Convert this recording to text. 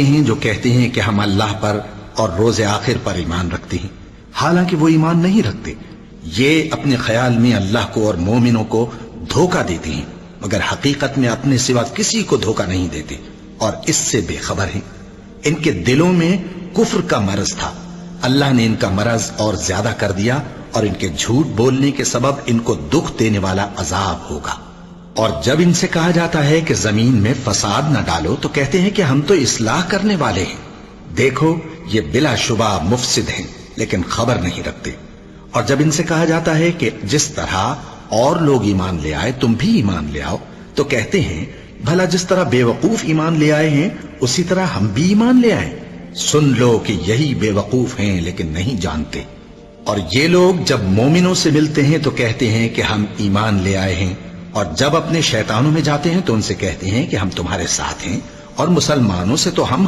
ہیں جو کہتے ہیں کہ ہم اللہ پر اور روز آخر پر ایمان رکھتے ہیں، حالانکہ وہ ایمان نہیں رکھتے۔ یہ اپنے خیال میں اللہ کو اور مومنوں کو دھوکہ دیتے ہیں، مگر حقیقت میں اپنے سوا کسی کو دھوکہ نہیں دیتے اور اس سے بے خبر ہیں۔ ان کے دلوں میں کفر کا مرض تھا، اللہ نے ان کا مرض اور زیادہ کر دیا، اور ان کے جھوٹ بولنے کے سبب ان کو دکھ دینے والا عذاب ہوگا۔ اور جب ان سے کہا جاتا ہے کہ زمین میں فساد نہ ڈالو تو کہتے ہیں کہ ہم تو اصلاح کرنے والے ہیں۔ دیکھو یہ بلا شبہ مفسد ہیں لیکن خبر نہیں رکھتے۔ اور جب ان سے کہا جاتا ہے کہ جس طرح اور لوگ ایمان لے آئے تم بھی ایمان لے آؤ تو کہتے ہیں بھلا جس طرح بے وقوف ایمان لے آئے ہیں اسی طرح ہم بھی ایمان لے آئیں۔ سن لو کہ یہی بے وقوف ہیں لیکن نہیں جانتے۔ اور یہ لوگ جب مومنوں سے ملتے ہیں تو کہتے ہیں کہ ہم ایمان لے آئے ہیں، اور جب اپنے شیطانوں میں جاتے ہیں تو ان سے کہتے ہیں کہ ہم تمہارے ساتھ ہیں، اور مسلمانوں سے تو ہم